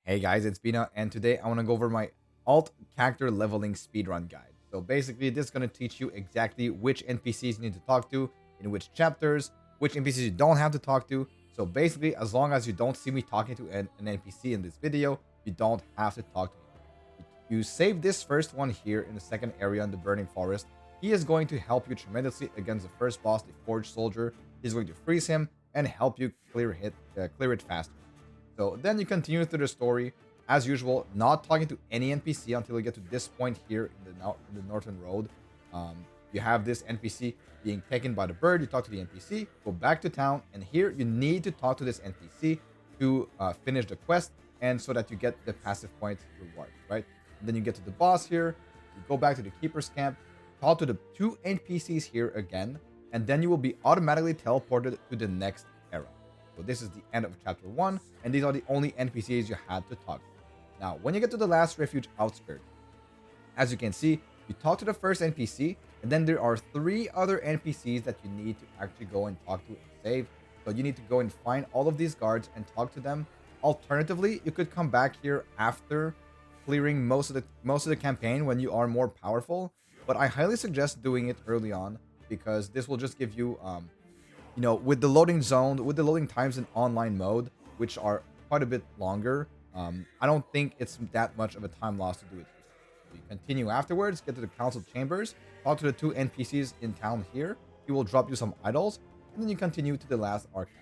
Hey guys, it's Bina, and today I want to go over my alt character leveling speedrun guide. So basically, this is going to teach you exactly which NPCs you need to talk to, in which chapters, which NPCs you don't have to talk to. So basically, as long as you don't see me talking to an NPC in this video, you don't have to talk to him. You save this first one here in the second area in the Burning Forest. He is going to help you tremendously against the first boss, the Forged Soldier. He's going to freeze him and help you clear it faster. So then you continue through the story, as usual, not talking to any NPC until you get to this point here in the Northern Road. You have this NPC being taken by the bird. You talk to the NPC, go back to town, and here you need to talk to this NPC to finish the quest, and so that you get the passive point reward, right? And then you get to the boss here. You go back to the Keeper's Camp, talk to the two NPCs here again, and then you will be automatically teleported to the next era. So this is the end of chapter 1, and these are the only NPCs you had to talk to. Now, when you get to the last refuge outskirt, as you can see, you talk to the first NPC, and then there are 3 other NPCs that you need to actually go and talk to and save. So you need to go and find all of these guards and talk to them. Alternatively, you could come back here after clearing most of the campaign when you are more powerful, but I highly suggest doing it early on because this will just give you with the loading zone, with the loading times in online mode, which are quite a bit longer, I don't think it's that much of a time loss to do it here. So you continue afterwards, get to the council chambers, talk to the 2 NPCs in town here. He will drop you some idols, and then you continue to the last archive.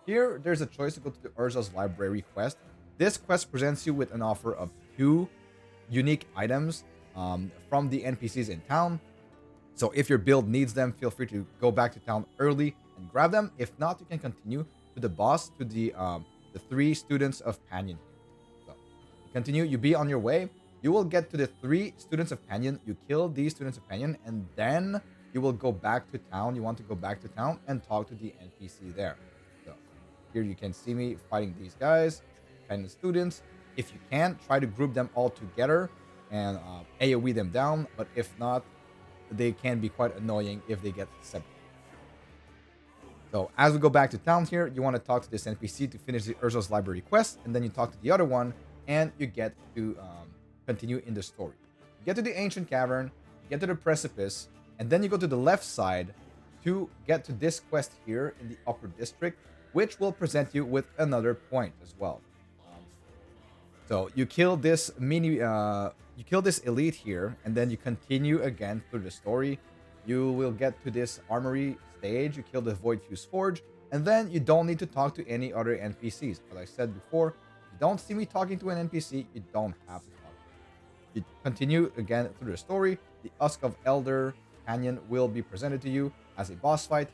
Here, there's a choice to go to the Urza's Library quest. This quest presents you with an offer of 2 unique items from the NPCs in town. So if your build needs them, feel free to go back to town early and grab them. If not, you can continue to the boss, to the 3 students of Panyon here. So you continue, you be on your way. You will get to the 3 students of Panyon. You kill these students of Panyon, and then you will go back to town. You want to go back to town and talk to the NPC there. So here you can see me fighting these guys, Panyon students. If you can, try to group them all together and AoE them down. But if not, they can be quite annoying if they get separate. So as we go back to town here, you want to talk to this NPC to finish the Urza's Library quest, and then you talk to the other one, and you get to continue in the story. You get to the Ancient Cavern, you get to the Precipice, and then you go to the left side to get to this quest here in the Upper District, which will present you with another point as well. So you kill this elite here, and then you continue again through the story. You will get to this armory stage, you kill the Void Fuse Forge, and then you don't need to talk to any other NPCs. As I said before, if you don't see me talking to an NPC, you don't have to talk to them. You continue again through the story. The Husk of Elder Canyon will be presented to you as a boss fight.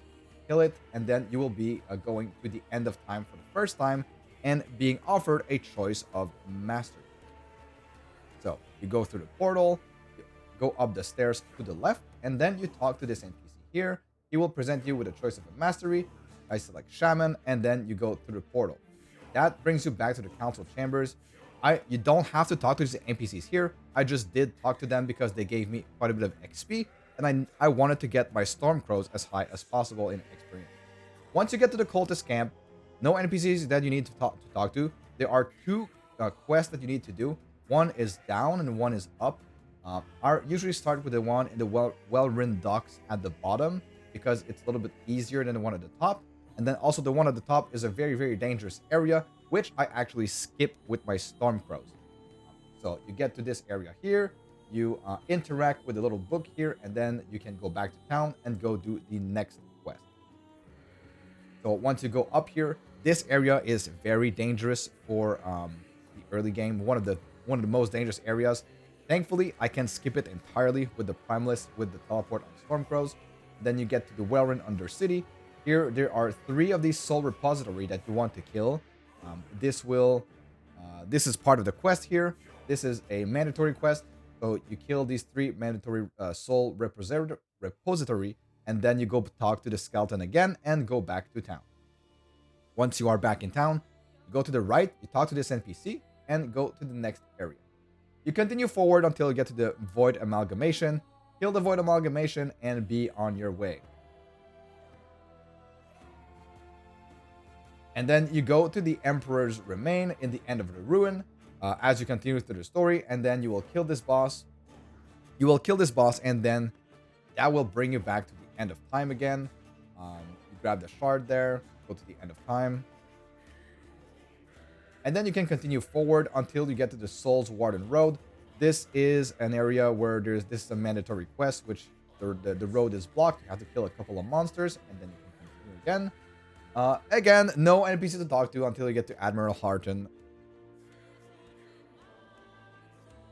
Kill it, and then you will be going to the end of time for the first time and being offered a choice of mastery. So you go through the portal, you go up the stairs to the left, and then you talk to this NPC here. He will present you with a choice of a mastery. I select Shaman, and then you go through the portal. That brings you back to the council chambers. You don't have to talk to these NPCs here. I just did talk to them because they gave me quite a bit of XP, and I wanted to get my Stormcrows as high as possible in experience. Once you get to the cultist camp, no NPCs that you need to talk to. There are 2 quests that you need to do. One is down and one is up. I usually start with the one in the well-ridden docks at the bottom because it's a little bit easier than the one at the top. And then also the one at the top is a very, very dangerous area, which I actually skip with my Stormcrows. So you get to this area here, you interact with the little book here, and then you can go back to town and go do the next quest. So once you go up here, this area is very dangerous for the early game. One of the most dangerous areas. Thankfully, I can skip it entirely with the Primalist with the teleport on Stormcrows. Then you get to the Wellrun Undercity. Here, there are 3 of these soul repository that you want to kill. This is part of the quest here. This is a mandatory quest. So you kill these 3 mandatory soul repository, and then you go talk to the skeleton again and go back to town. Once you are back in town, you go to the right, you talk to this NPC, and go to the next area. You continue forward until you get to the Void Amalgamation, kill the Void Amalgamation, and be on your way. And then you go to the Emperor's Remain in the end of the ruin. as you continue through the story, and then you will kill this boss. You will kill this boss, and then that will bring you back to the end of time again. You grab the shard there, go to the end of time, and then you can continue forward until you get to the Souls Warden Road. This is an area where this is a mandatory quest, which the road is blocked. You have to kill a couple of monsters, and then you can continue again. Again, no NPC to talk to until you get to Admiral Harton.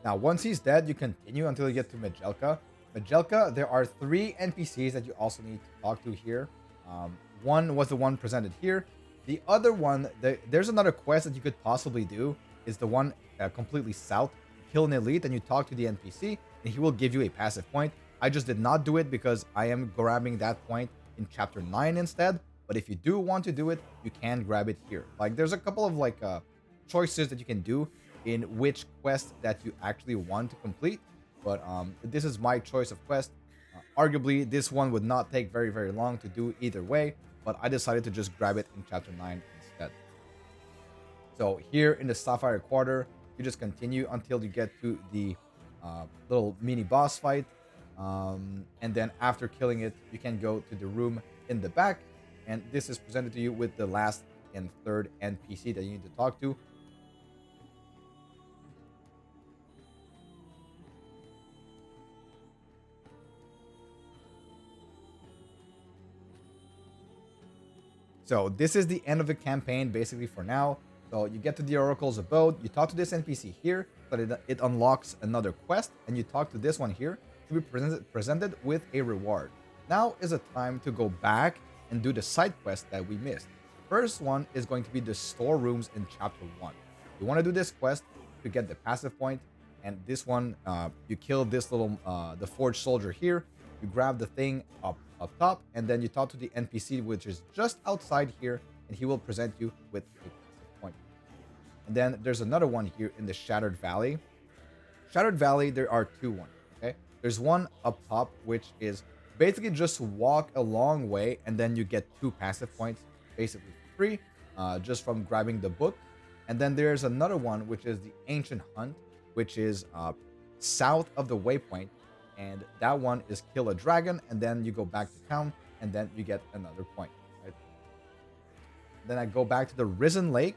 Now, once he's dead, you continue until you get to Majelka. Majelka, there are 3 NPCs that you also need to talk to here. One was the one presented here. The other one, there's another quest that you could possibly do, is the one completely south. Kill an elite and you talk to the NPC, and he will give you a passive point. I just did not do it because I am grabbing that point in chapter 9 instead. But if you do want to do it, you can grab it here. Like, there's a couple of choices that you can do in which quest that you actually want to complete. But this is my choice of quest. Arguably, this one would not take very, very long to do either way, but I decided to just grab it in chapter 9 instead. So here in the Sapphire Quarter, you just continue until you get to the little mini boss fight. And then after killing it, you can go to the room in the back. And this is presented to you with the last and third NPC that you need to talk to. So this is the end of the campaign, basically, for now. So you get to the Oracle's Abode, you talk to this NPC here, but it unlocks another quest, and you talk to this one here to be presented with a reward. Now is a time to go back and do the side quest that we missed. First one is going to be the storerooms in chapter 1. You want to do this quest to get the passive point, and this one, you kill this little, the forged soldier here, you grab the thing up top, and then you talk to the NPC, which is just outside here, and he will present you with a passive point. And then there's another one here in the Shattered Valley. Shattered Valley, there are 2 ones, okay? There's one up top, which is basically just walk a long way, and then you get 2 passive points, basically free, just from grabbing the book. And then there's another one, which is the Ancient Hunt, which is south of the waypoint. And that one is kill a dragon, and then you go back to town, and then you get another point. Right? Then I go back to the Risen Lake.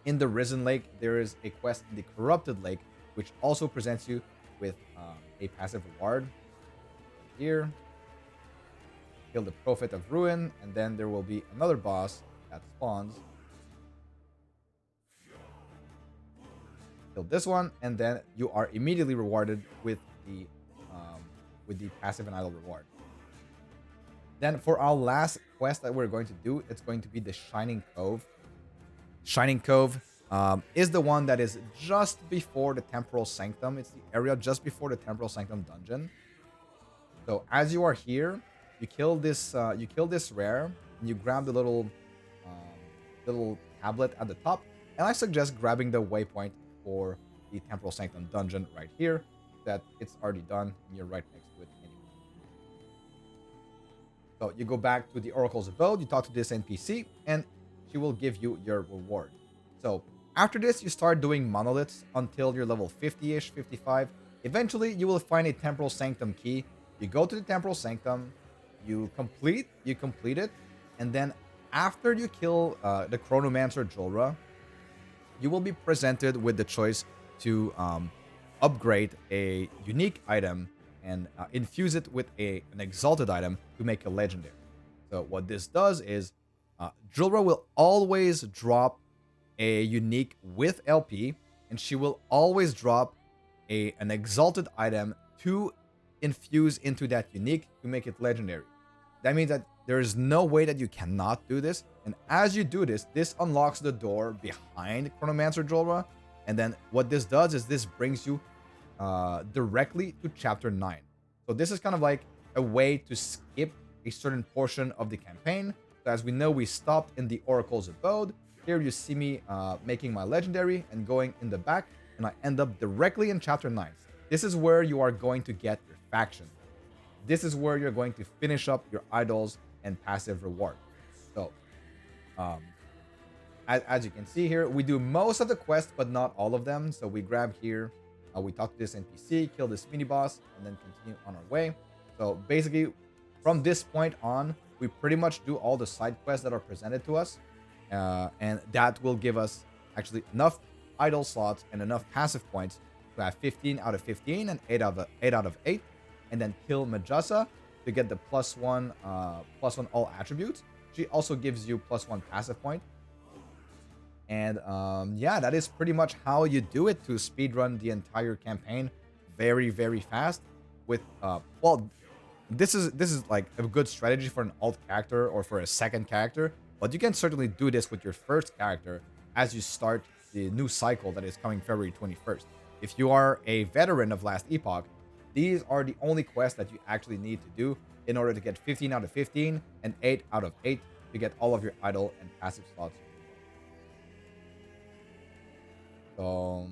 In the Risen Lake, there is a quest in the Corrupted Lake, which also presents you with a passive reward. Here, kill the Prophet of Ruin, and then there will be another boss that spawns. Kill this one, and then you are immediately rewarded with the passive and idle reward. Then for our last quest that we're going to do, it's going to be the Shining Cove. Shining Cove is the one that is just before the Temporal Sanctum. It's the area just before the Temporal Sanctum dungeon. So as you are here, you kill this rare, and you grab the little tablet at the top. And I suggest grabbing the waypoint for the Temporal Sanctum dungeon right here. That it's already done, and you're right next to it anyway. So you go back to the Oracle's Abode, you talk to this NPC, and she will give you your reward. So after this, you start doing monoliths until you're level 50-ish, 55. Eventually, you will find a Temporal Sanctum key. You go to the Temporal Sanctum, you complete it, and then after you kill the Chronomancer Julra, you will be presented with the choice to upgrade a unique item and infuse it with an exalted item to make a legendary. So what this does is Julra will always drop a unique with LP, and she will always drop an exalted item to infuse into that unique to make it legendary. That means that there is no way that you cannot do this, and as you do this, this unlocks the door behind Chronomancer Julra. And then what this does is this brings you directly to chapter 9. So this is kind of like a way to skip a certain portion of the campaign. So as we know, we stopped in the Oracle's Abode. Here you see me making my legendary and going in the back, and I end up directly in chapter 9. This is where you are going to get your faction. This is where you're going to finish up your idols and passive reward. So as you can see here, we do most of the quests, but not all of them. So we grab here, we talk to this NPC, kill this mini boss, and then continue on our way. So basically, from this point on, we pretty much do all the side quests that are presented to us, and that will give us actually enough idle slots and enough passive points to have 15 out of 15 and 8 out of 8, and then kill Majasa to get the +1 all attributes. She also gives you +1 passive point. And yeah, that is pretty much how you do it to speedrun the entire campaign very, very fast. With well, this is like a good strategy for an alt character or for a second character, but you can certainly do this with your first character as you start the new cycle that is coming February 21st. If you are a veteran of Last Epoch, these are the only quests that you actually need to do in order to get 15 out of 15 and 8 out of 8 to get all of your idle and passive slots. So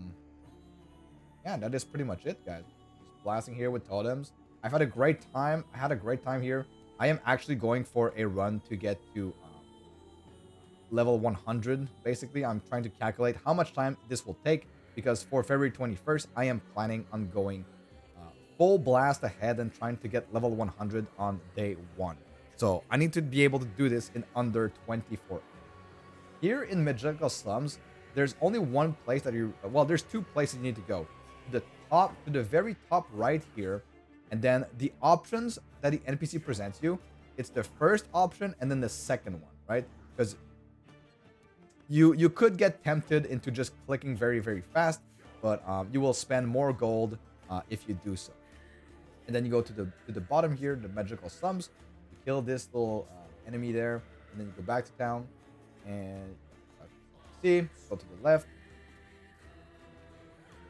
yeah, that is pretty much it, guys. Just blasting here with totems. I've had a great time. I had a great time here. I am actually going for a run to get to level 100. Basically, I'm trying to calculate how much time this will take, because for February 21st, I am planning on going full blast ahead and trying to get level 100 on day 1. So I need to be able to do this in under 24 hours. Here in Magical Slums, there's only one place that you, well, there's two places you need to go. To the very top right here, and then the options that the NPC presents you, it's the first option and then the second one, right? Because you could get tempted into just clicking very, very fast, but you will spend more gold if you do so. And then you go to the bottom here, the Magical Slums, you kill this little enemy there, and then you go back to town, and see, go to the left,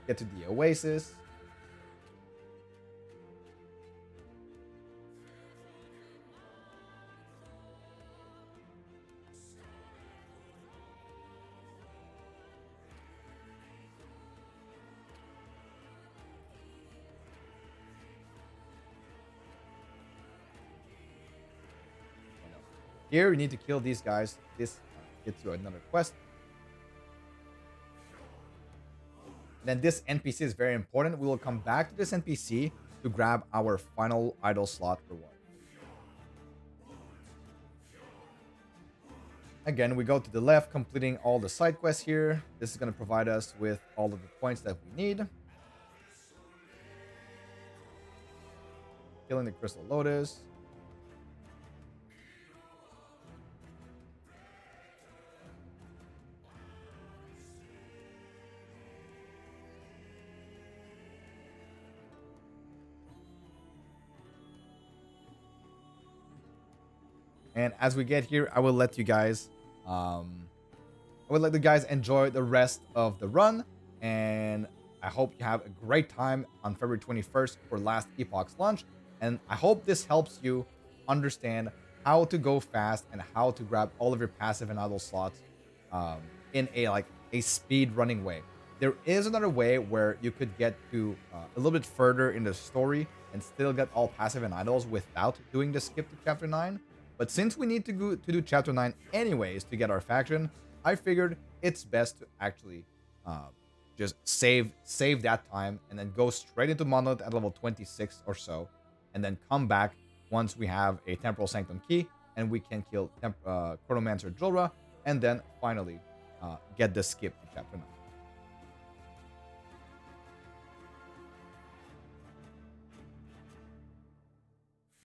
get to the Oasis. Here, you need to kill these guys. This gets you another quest. Then this NPC is very important. We will come back to this NPC to grab our final idle slot reward. Again, we go to the left, completing all the side quests here. This is going to provide us with all of the points that we need. Killing the Crystal Lotus. And as we get here, I will let you guys, enjoy the rest of the run. And I hope you have a great time on February 21st for Last Epoch's launch. And I hope this helps you understand how to go fast and how to grab all of your passive and idle slots in a speed running way. There is another way where you could get to a little bit further in the story and still get all passive and idles without doing the skip to chapter 9. But since we need to go to do chapter 9 anyways to get our faction, I figured it's best to actually just save that time and then go straight into Monolith at level 26 or so, and then come back once we have a Temporal Sanctum key and we can kill Chronomancer Julra, and then finally get the skip to chapter 9.